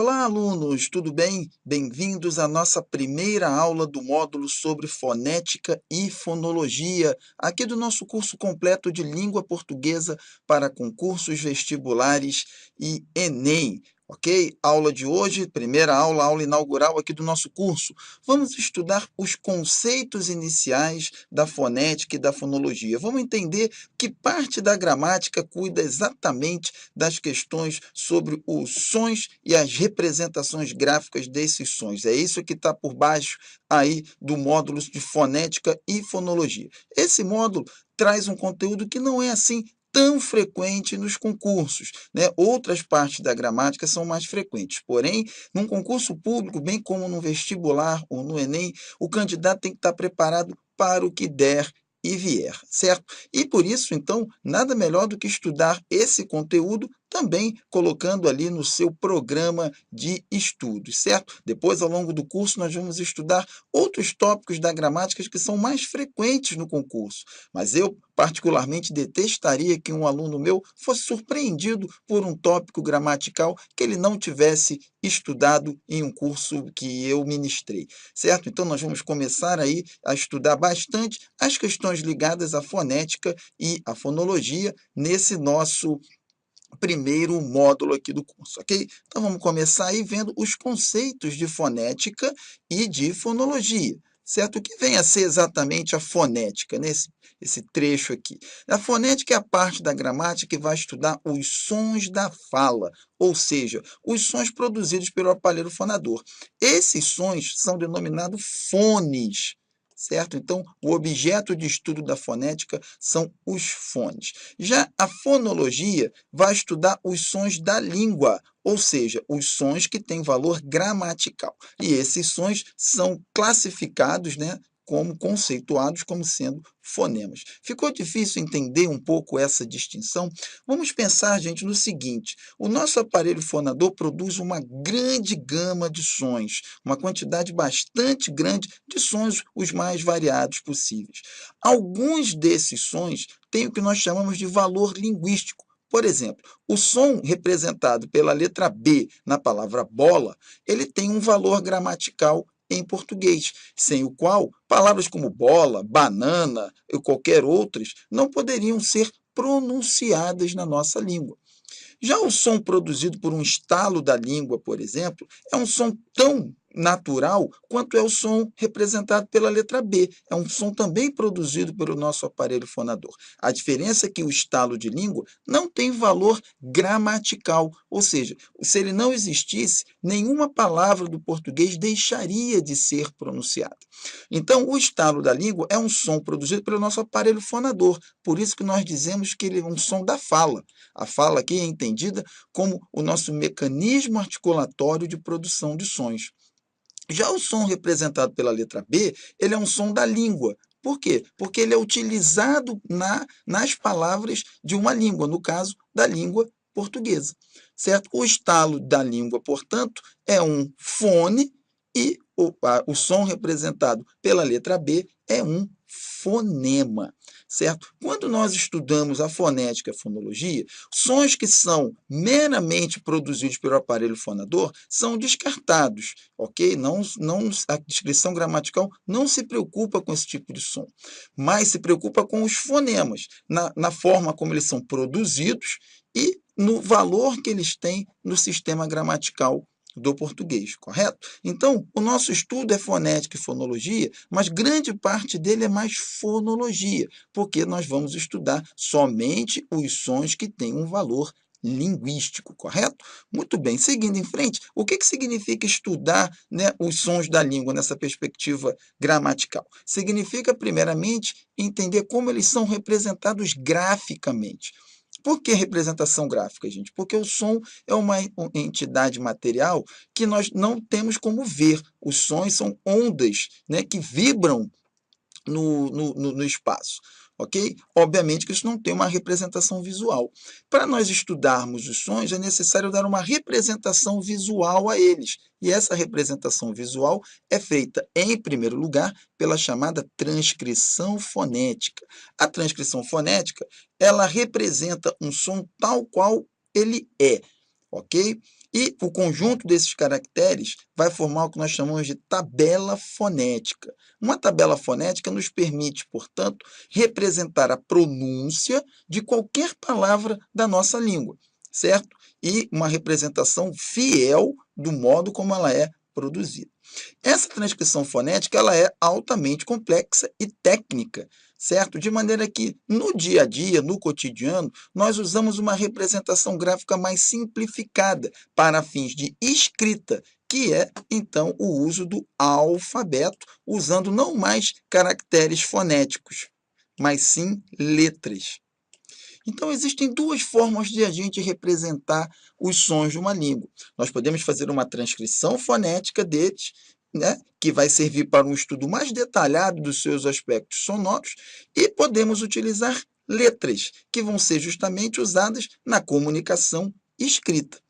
Olá, alunos, tudo bem? Bem-vindos à nossa primeira aula do módulo sobre fonética e fonologia, aqui do nosso curso completo de língua portuguesa para concursos vestibulares e Enem. Ok? Aula de hoje, primeira aula, aula inaugural aqui do nosso curso. Vamos estudar os conceitos iniciais da fonética e da fonologia. Vamos entender que parte da gramática cuida exatamente das questões sobre os sons e as representações gráficas desses sons. É isso que está por baixo aí do módulo de fonética e fonologia. Esse módulo traz um conteúdo que não é assim tão frequente nos concursos, né? Outras partes da gramática são mais frequentes. Porém, num concurso público, bem como no vestibular ou no Enem, o candidato tem que estar preparado para o que der e vier, certo? E por isso, então, nada melhor do que estudar esse conteúdo também colocando ali no seu programa de estudos, certo? Depois, ao longo do curso, nós vamos estudar outros tópicos da gramática que são mais frequentes no concurso. Mas eu, particularmente, detestaria que um aluno meu fosse surpreendido por um tópico gramatical que ele não tivesse estudado em um curso que eu ministrei, certo? Então, nós vamos começar aí a estudar bastante as questões ligadas à fonética e à fonologia nesse nosso primeiro módulo aqui do curso, ok? Então, vamos começar aí vendo os conceitos de fonética e de fonologia, certo? O que vem a ser exatamente a fonética, esse trecho aqui? A fonética é a parte da gramática que vai estudar os sons da fala, ou seja, os sons produzidos pelo aparelho fonador. Esses sons são denominados fones, certo? Então, o objeto de estudo da fonética são os fones. Já a fonologia vai estudar os sons da língua, ou seja, os sons que têm valor gramatical. E esses sons são classificados, né, como conceituados como sendo fonemas. Ficou difícil entender um pouco essa distinção? Vamos pensar, gente, no seguinte: o nosso aparelho fonador produz uma grande gama de sons, uma quantidade bastante grande de sons, os mais variados possíveis. Alguns desses sons têm o que nós chamamos de valor linguístico. Por exemplo, o som representado pela letra B na palavra bola, ele tem um valor gramatical em português, sem o qual palavras como bola, banana e qualquer outras não poderiam ser pronunciadas na nossa língua. Já o som produzido por um estalo da língua, por exemplo, é um som tão natural quanto é o som representado pela letra B. É um som também produzido pelo nosso aparelho fonador. A diferença é que o estalo de língua não tem valor gramatical, ou seja, se ele não existisse, nenhuma palavra do português deixaria de ser pronunciada. Então, o estalo da língua é um som produzido pelo nosso aparelho fonador, por isso que nós dizemos que ele é um som da fala. A fala aqui é entendida como o nosso mecanismo articulatório de produção de sons. Já o som representado pela letra B, ele é um som da língua. Por quê? Porque ele é utilizado nas palavras de uma língua, no caso, da língua portuguesa, certo? O estalo da língua, portanto, é um fone e o som representado pela letra B é um fonema, certo? Quando nós estudamos a fonética e a fonologia, sons que são meramente produzidos pelo aparelho fonador são descartados, ok? A descrição gramatical não se preocupa com esse tipo de som, mas se preocupa com os fonemas, na forma como eles são produzidos e no valor que eles têm no sistema gramatical do português, correto? Então, o nosso estudo é fonética e fonologia, mas grande parte dele é mais fonologia, porque nós vamos estudar somente os sons que têm um valor linguístico, correto? Muito bem, seguindo em frente, o que significa estudar, né, os sons da língua nessa perspectiva gramatical? Significa, primeiramente, entender como eles são representados graficamente. Por que representação gráfica, gente? Porque o som é uma entidade material que nós não temos como ver. Os sons são ondas, né, que vibram no espaço, ok? Obviamente que isso não tem uma representação visual. Para nós estudarmos os sons, é necessário dar uma representação visual a eles. E essa representação visual é feita, em primeiro lugar, pela chamada transcrição fonética. A transcrição fonética, ela representa um som tal qual ele é, ok? E o conjunto desses caracteres vai formar o que nós chamamos de tabela fonética. Uma tabela fonética nos permite, portanto, representar a pronúncia de qualquer palavra da nossa língua, certo? E uma representação fiel do modo como ela é produzida. Essa transcrição fonética ela é altamente complexa e técnica, certo? De maneira que, no dia a dia, no cotidiano, nós usamos uma representação gráfica mais simplificada para fins de escrita, que é, então, o uso do alfabeto, usando não mais caracteres fonéticos, mas sim letras. Então, existem duas formas de a gente representar os sons de uma língua. Nós podemos fazer uma transcrição fonética deles, né, que vai servir para um estudo mais detalhado dos seus aspectos sonoros, e podemos utilizar letras, que vão ser justamente usadas na comunicação escrita.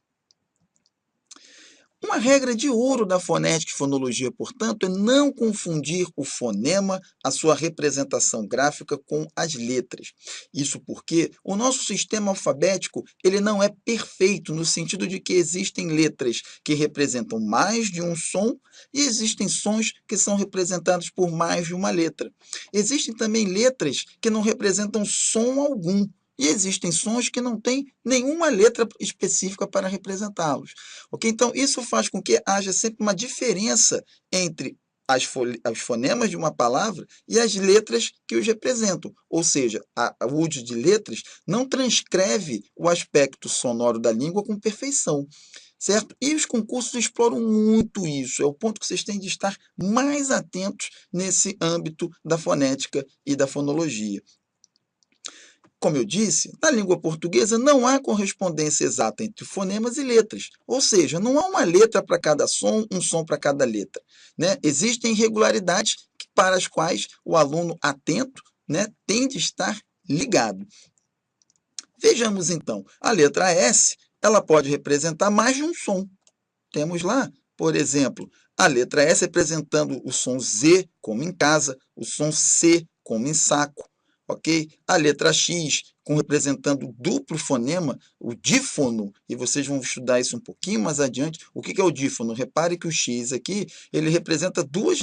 Uma regra de ouro da fonética e fonologia, portanto, é não confundir o fonema, a sua representação gráfica, com as letras. Isso porque o nosso sistema alfabético ele não é perfeito, no sentido de que existem letras que representam mais de um som e existem sons que são representados por mais de uma letra. Existem também letras que não representam som algum. E existem sons que não têm nenhuma letra específica para representá-los. Ok? Então, isso faz com que haja sempre uma diferença entre os fonemas de uma palavra e as letras que os representam. Ou seja, o uso de letras não transcreve o aspecto sonoro da língua com perfeição. Certo? E os concursos exploram muito isso. É o ponto que vocês têm de estar mais atentos nesse âmbito da fonética e da fonologia. Como eu disse, na língua portuguesa não há correspondência exata entre fonemas e letras, ou seja, não há uma letra para cada som, um som para cada letra, né? Existem irregularidades para as quais o aluno atento, né, tem de estar ligado. Vejamos então, a letra S ela pode representar mais de um som. Temos lá, por exemplo, a letra S representando o som Z, como em casa, o som C, como em saco. Ok? A letra X, representando o duplo fonema, o dífono, e vocês vão estudar isso um pouquinho mais adiante. O que é o dífono? Repare que o X aqui, ele representa dois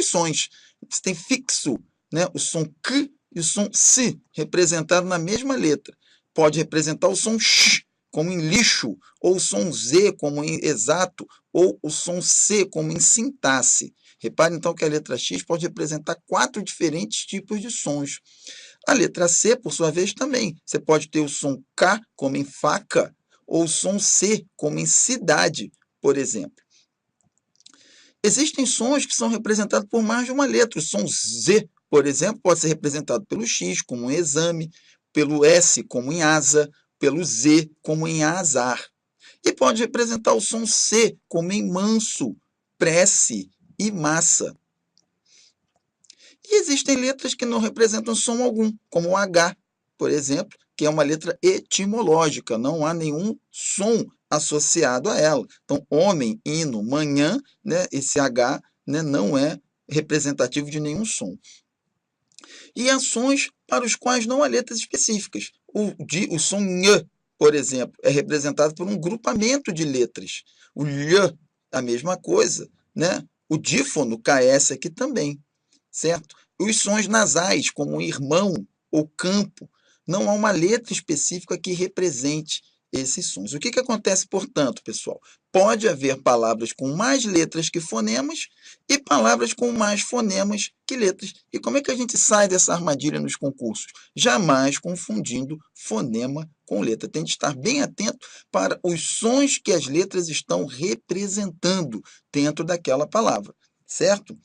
sons. Você tem fixo, né? O som K e o som S, representado na mesma letra. Pode representar o som X, como em lixo, ou o som Z, como em exato, ou o som C, como em sintaxe. Repare, então, que a letra X pode representar 4 diferentes tipos de sons. A letra C, por sua vez, também. Você pode ter o som K, como em faca, ou o som C, como em cidade, por exemplo. Existem sons que são representados por mais de uma letra. O som Z, por exemplo, pode ser representado pelo X, como em exame, pelo S, como em asa, pelo Z, como em azar. E pode representar o som C, como em manso, prece e massa. E existem letras que não representam som algum, como o H, por exemplo, que é uma letra etimológica, não há nenhum som associado a ela. Então, homem, hino, manhã, né, esse H, né, não é representativo de nenhum som. E há sons para os quais não há letras específicas. O som Nh, por exemplo, é representado por um grupamento de letras. O Lh, a mesma coisa, né? O dífono, KS aqui também, certo? Os sons nasais, como irmão ou campo, não há uma letra específica que represente esses sons. O que acontece, portanto, pessoal? Pode haver palavras com mais letras que fonemas e palavras com mais fonemas que letras. E como é que a gente sai dessa armadilha nos concursos? Jamais confundindo fonema com letra. Tem de estar bem atento para os sons que as letras estão representando dentro daquela palavra, certo?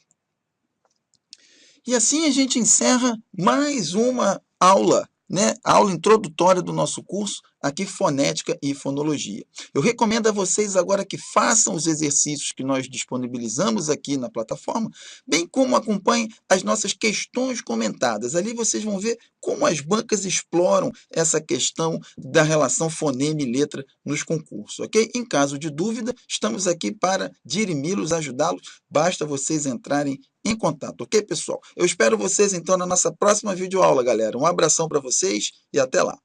E assim a gente encerra mais uma aula, né? A aula introdutória do nosso curso, aqui Fonética e Fonologia. Eu recomendo a vocês agora que façam os exercícios que nós disponibilizamos aqui na plataforma, bem como acompanhem as nossas questões comentadas. Ali vocês vão ver como as bancas exploram essa questão da relação fonema e letra nos concursos, ok? Em caso de dúvida, estamos aqui para dirimi-los, ajudá-los, basta vocês entrarem em contato, ok, pessoal? Eu espero vocês, então, na nossa próxima videoaula, galera. Um abração para vocês e até lá.